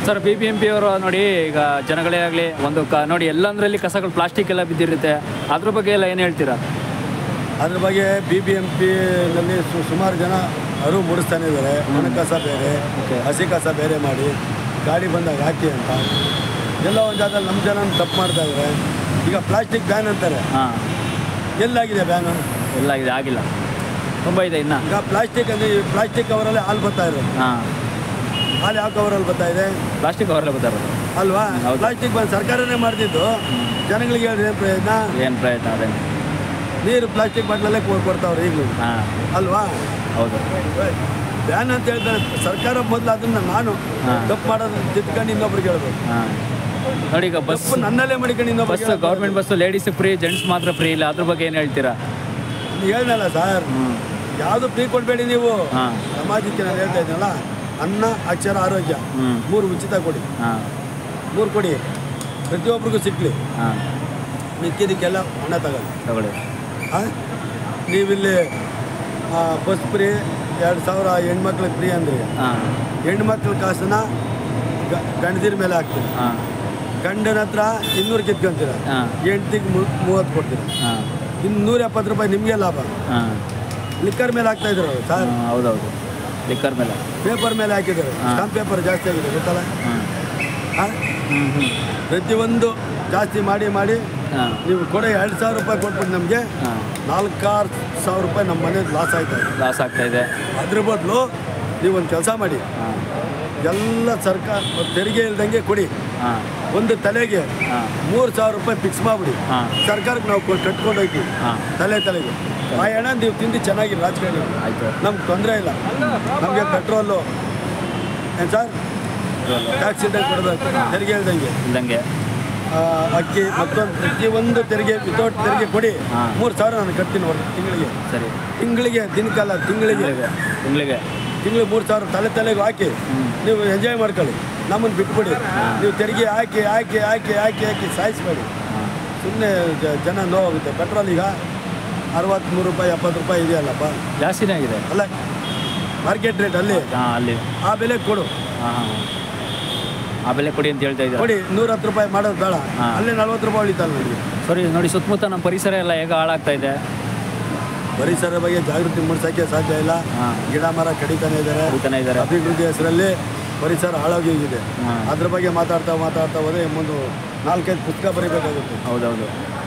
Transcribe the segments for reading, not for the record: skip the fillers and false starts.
Sir BBMP ಅವರು ನೋಡಿ ಈಗ ಜನಗಳೇ ಆಗಲಿ ಒಂದು ನೋಡಿ ಎಲ್ಲಂದ್ರಲ್ಲಿ ಕಸಗಳು ಪ್ಲಾಸ್ಟಿಕ್ ಎಲ್ಲ ಬಿದ್ದಿರುತ್ತೆ, ಅದ್ರ ಬಗ್ಗೆ ಎಲ್ಲ ಏನು ಹೇಳ್ತೀರಾ? ಅದ್ರ ಬಗ್ಗೆ BBMPನಲ್ಲಿ ಸುಮಾರು ಜನ ಅರಿವು ಮೂಡಿಸ್ತಾನೆ ಇದ್ದಾರೆ. ಒಣ ಕಸ ಬೇರೆ, ಹಸಿ ಕಸ ಬೇರೆ ಮಾಡಿ ಗಾಡಿ ಬಂದಾಗ ಹಾಕಿ ಅಂತ ಎಲ್ಲ ಒಂದು ಜಾಗದಲ್ಲಿ ನಮ್ಮ ಜನ ತಪ್ಪು ಮಾಡ್ತಾ ಇದ್ದಾರೆ. ಈಗ ಪ್ಲಾಸ್ಟಿಕ್ ಬ್ಯಾನ್ ಅಂತಾರೆ, ಎಲ್ಲಾಗಿದೆ ಬ್ಯಾನು? ಎಲ್ಲಾಗಿದೆ, ಆಗಿಲ್ಲ, ತುಂಬ ಇದೆ ಇನ್ನು. ಈಗ ಪ್ಲಾಸ್ಟಿಕ್ ಅಂದರೆ ಪ್ಲಾಸ್ಟಿಕ್ ಕವರಲ್ಲಿ ಹಾಲು ಬರ್ತಾ ಇರೋದು. ಹಾಲು ಯಾವ ಕವರಲ್ಲಿ ಬರ್ತಾ ಇದೆ? ಪ್ಲಾಸ್ಟಿಕ್ ಕವರಲ್ಲೇ ಬರ್ತಾ ಇರೋದು ಅಲ್ವಾ? ಪ್ಲಾಸ್ಟಿಕ್ ಬಂದು ಸರ್ಕಾರನೇ ಮಾಡ್ತಿದ್ದು, ಜನಗಳಿಗೆ ಏನು ಪ್ರಯತ್ನ? ಏನು ಪ್ರಯತ್ನ? ಅದೇ ನೀರು ಪ್ಲಾಸ್ಟಿಕ್ ಬಾಟ್ಲಲ್ಲೇ ಕೊಡ್ತಾವ್ರೆ ಈಗಲೂ, ಅಲ್ವಾ? ಹೌದು. ಬ್ಯಾನ್ ಅಂತ ಹೇಳ್ತಾರೆ ಸರ್ಕಾರ. ಮೊದಲು ಅದನ್ನು ನಾನು ತಪ್ಪು ಮಾಡೋದು ತಿದ್ಕೊಂಡು ಇನ್ನೊಬ್ರಿಗೆ ಹೇಳ್ಬೇಕು. ನೋಡಿ ಈಗ ಬಸ್ ನನ್ನಲ್ಲೇ ಮಡಿಕೊಂಡು ಇನ್ನೊಬ್ಬ bus, government bus ladies free, gents ಮಾತ್ರ ಫ್ರೀ ಇಲ್ಲ, ಅದ್ರ ಬಗ್ಗೆ ಏನು ಹೇಳ್ತೀರಾ? ಹೇಳ್ದಲ್ಲ ಸರ್, ಯಾವುದು ಫ್ರೀ ಕೊಡಬೇಡಿ ನೀವು. ಸಮಾಜಕ್ಕೆ ನಾನು ಹೇಳ್ತಾ ಇದ್ದೀನಲ್ಲ, ಅನ್ನ, ಅಕ್ಷರ, ಆರೋಗ್ಯ 3 ಉಚಿತ ಕೊಡಿ. 3 ಕೊಡಿ, ಪ್ರತಿಯೊಬ್ಬರಿಗೂ ಸಿಕ್ಕಲಿ. ಮಿಕ್ಕಿದಕ್ಕೆಲ್ಲ ಹಣ ತಗೊಳ್ಳಿ. ನೀವಿಲ್ಲಿ ಬಸ್ ಫ್ರೀ 2000 ಹೆಣ್ಮಕ್ಳಿಗೆ ಫ್ರೀ ಅಂದರೆ ಹೆಣ್ಮಕ್ಳ ಕಾಸನ್ನ ಗಂಡದಿರ ಮೇಲೆ ಹಾಕ್ತೀರ. ಗಂಡನ ಹತ್ರ 200 ಕಿತ್ಕೊಂತೀರ, ಹೆಂಡ್ತಿಗೆ 30 ಕೊಡ್ತೀರ. ಇನ್ನು 170 ರೂಪಾಯಿ ನಿಮಗೆ ಲಾಭ. ಲಿಕ್ಕರ್ ಮೇಲೆ ಹಾಕ್ತಾ ಇದ್ರು ಸರ್. ಹೌದೌದು, ಲಿಕ್ಕರ್ ಮೇಲೆ, ಪೇಪರ್ ಮೇಲೆ ಹಾಕಿದ್ದಾರೆ. ಸ್ಟಾಂಪ್ ಪೇಪರ್ ಜಾಸ್ತಿ ಆಗಿದೆ ಗೊತ್ತಲ್ಲ? ಪ್ರತಿಯೊಂದು ಜಾಸ್ತಿ ಮಾಡಿ ಮಾಡಿ ನೀವು ಕೊಡಿ. 2000 ರೂಪಾಯಿ ಕೊಟ್ಬಿಟ್ಟು ನಮಗೆ 4,000 ರೂಪಾಯಿ ನಮ್ಮ ಮನೆ ಲಾಸ್ ಆಗ್ತಾ ಇದೆ. ಅದ್ರ ಬದಲು ನೀವೊಂದು ಕೆಲಸ ಮಾಡಿ, ಎಲ್ಲ ಸರ್ಕಾರ ತೆರಿಗೆ ಇಲ್ದಂಗೆ ಕೊಡಿ. ಒಂದು ತಲೆಗೆ 3,000 ರೂಪಾಯಿ ಫಿಕ್ಸ್ ಮಾಡಿಬಿಡಿ. ಸರ್ಕಾರಕ್ಕೆ ನಾವು ಕಟ್ಕೊಂಡು ಹೋಗ್ತೀವಿ ತಲೆಗೆ. ಆ ಹಣ ನೀವು ತಿಂದು ಚೆನ್ನಾಗಿ ರಾಜಕಾರಣಿ, ನಮ್ಗೆ ತೊಂದರೆ ಇಲ್ಲ. ನಮಗೆ ಪೆಟ್ರೋಲು ಏನು ಸರ್, ಟ್ಯಾಕ್ಸ್ ಇಲ್ದಂಗೆ ಕೊಡಬೇಕು, ತೆರಿಗೆ ಇಲ್ದಂಗೆ. ಅಕ್ಕಿ ಮತ್ತೊಂದು ಪ್ರತಿಯೊಂದು ತೆರಿಗೆ ವಿತೌಟ್ ತೆರಿಗೆ ಕೊಡಿ. 3,000 ನಾನು ಕಟ್ತೀನಿ ತಿಂಗಳಿಗೆ. ಸರಿ, ತಿಂಗಳಿಗೆ, ದಿನಕ್ಕಲ್ಲ, ತಿಂಗಳಿಗೆ 3,000 ತಲೆಗೆ ಹಾಕಿ ನೀವು ಎಂಜಾಯ್ ಮಾಡ್ಕೊಳ್ಳಿ. ನಮ್ಮನ್ನು ಬಿಟ್ಬಿಡಿ. ನೀವು ತೆರಿಗೆ ಹಾಕಿ ಸಾಯಿಸ್ಬೇಡಿ. ಸುಮ್ಮನೆ ಜನ ನೋವಾಗುತ್ತೆ. ಪೆಟ್ರೋಲ್ ಈಗ 63 ರೂಪಾಯಿ 70 ರೂಪಾಯಿ ಇದೆಯಲ್ಲಪ್ಪ, ಜಾಸ್ತಿನೇ ಆಗಿದೆ. ಅಲ್ಲ, ಮಾರ್ಕೆಟ್ ರೇಟ್ ಅಲ್ಲಿ ಆ ಬೆಲೆ ಕೊಡು. ಆ ಬೆಲೆ ಕೊಡಿ ಅಂತ ಹೇಳ್ತಾ ಇದ್ದಾರೆ. ಕೊಡಿ. 110 ರೂಪಾಯಿ ಮಾಡೋದು ಬೇಡ, ಅಲ್ಲೇ 40 ರೂಪಾಯಿ ಉಳಿತಲ್ಲ ನನಗೆ. ಸರಿ, ನೋಡಿ ಸುತ್ತಮುತ್ತ ನಮ್ಮ ಪರಿಸರ ಎಲ್ಲ ಹೇಗೆ ಹಾಳಾಗ್ತಾ ಇದೆ. ಪರಿಸರ ಬಗ್ಗೆ ಜಾಗೃತಿ ಮೂಡಿಸೋಕ್ಕೆ ಸಾಧ್ಯ ಇಲ್ಲ. ಗಿಡ ಮರ ಕಡಿತಾನೆ ಇದ್ದಾರೆ. ಅಭಿವೃದ್ಧಿ ಹೆಸರಲ್ಲಿ ಪರಿಸರ ಹಾಳಾಗೋಗಿದೆ. ಅದ್ರ ಬಗ್ಗೆ ಮಾತಾಡ್ತಾ ಹೋದರೆ ಒಂದು 4-5 ಪುಸ್ತಕ ಬರೀಬೇಕಾಗುತ್ತೆ. ಹೌದೌದು,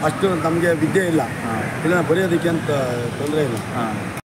ಅಷ್ಟು ನಮಗೆ ವಿದ್ಯೆ ಇಲ್ಲ. ಇದನ್ನು ಬರೆಯೋದಕ್ಕೆ ಅಂತ ತೊಂದರೆ ಇಲ್ಲ.